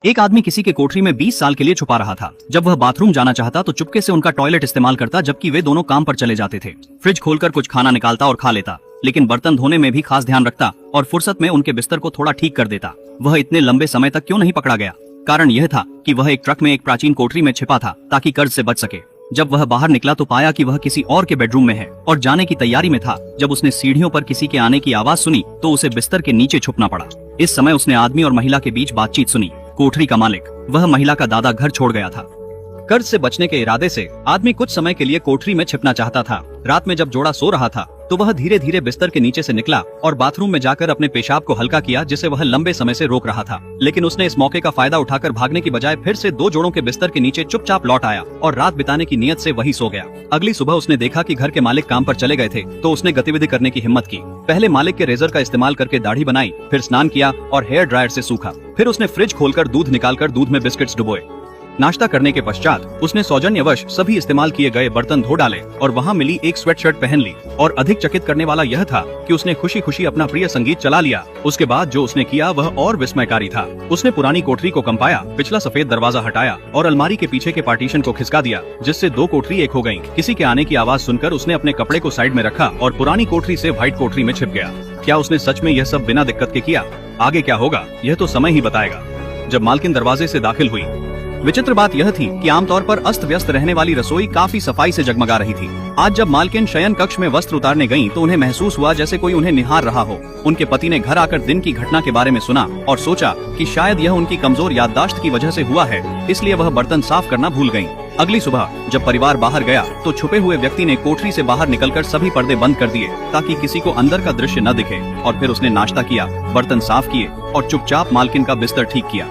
एक आदमी किसी के कोठरी में 20 साल के लिए छुपा रहा था। जब वह बाथरूम जाना चाहता तो चुपके से उनका टॉयलेट इस्तेमाल करता, जबकि वे दोनों काम पर चले जाते थे। फ्रिज खोलकर कुछ खाना निकालता और खा लेता, लेकिन बर्तन धोने में भी खास ध्यान रखता और फुर्सत में उनके बिस्तर को थोड़ा ठीक कर देता। वह इतने लंबे समय तक क्यों नहीं पकड़ा गया? कारण यह था कि वह एक ट्रक में एक प्राचीन कोठरी में छिपा था ताकि कर्ज से बच सके। जब वह बाहर निकला तो पाया कि वह किसी और के बेडरूम में है और जाने की तैयारी में था। जब उसने सीढ़ियों पर किसी के आने की आवाज सुनी तो उसे बिस्तर के नीचे छुपना पड़ा। इस समय उसने आदमी और महिला के बीच बातचीत सुनी। कोठरी का मालिक, वह महिला का दादा, घर छोड़ गया था। कर्ज से बचने के इरादे से आदमी कुछ समय के लिए कोठरी में छिपना चाहता था। रात में जब जोड़ा सो रहा था तो वह धीरे धीरे बिस्तर के नीचे से निकला और बाथरूम में जाकर अपने पेशाब को हल्का किया, जिसे वह लंबे समय से रोक रहा था। लेकिन उसने इस मौके का फायदा उठाकर भागने की बजाय फिर से दो जोड़ों के बिस्तर के नीचे चुपचाप लौट आया और रात बिताने की नीयत से वही सो गया। अगली सुबह उसने देखा कि घर के मालिक काम पर चले गए थे, तो उसने गतिविधि करने की हिम्मत की। पहले मालिक के रेजर का इस्तेमाल करके दाढ़ी बनाई, फिर स्नान किया और हेयर ड्रायर से सूखा। फिर उसने फ्रिज खोलकर दूध निकालकर दूध में बिस्किट्स डुबोए। नाश्ता करने के पश्चात उसने सौजन्यवश सभी इस्तेमाल किए गए बर्तन धो डाले और वहाँ मिली एक स्वेटशर्ट पहन ली। और अधिक चकित करने वाला यह था कि उसने खुशी खुशी अपना प्रिय संगीत चला लिया। उसके बाद जो उसने किया वह और विस्मयकारी था। उसने पुरानी कोठरी को कंपाया, पिछला सफेद दरवाजा हटाया और अलमारी के पीछे के पार्टीशन को खिसका दिया, जिससे दो कोठरी एक हो गयी। किसी के आने की आवाज सुनकर उसने अपने कपड़े को साइड में रखा और पुरानी कोठरी से व्हाइट कोठरी में छिप गया। क्या उसने सच में यह सब बिना दिक्कत के किया? आगे क्या होगा यह तो समय ही बताएगा। जब मालकिन दरवाजे से दाखिल हुई, विचित्र बात यह थी कि आमतौर पर अस्त व्यस्त रहने वाली रसोई काफी सफाई से जगमगा रही थी। आज जब मालकिन शयन कक्ष में वस्त्र उतारने गईं, तो उन्हें महसूस हुआ जैसे कोई उन्हें निहार रहा हो। उनके पति ने घर आकर दिन की घटना के बारे में सुना और सोचा कि शायद यह उनकी कमजोर याददाश्त की वजह से हुआ है, इसलिए वह बर्तन साफ करना भूल गयीं। अगली सुबह जब परिवार बाहर गया तो छुपे हुए व्यक्ति ने कोठरी से बाहर निकलकर सभी पर्दे बंद कर दिए ताकि किसी को अंदर का दृश्य न दिखे। और फिर उसने नाश्ता किया, बर्तन साफ किए और चुपचाप मालकिन का बिस्तर ठीक किया।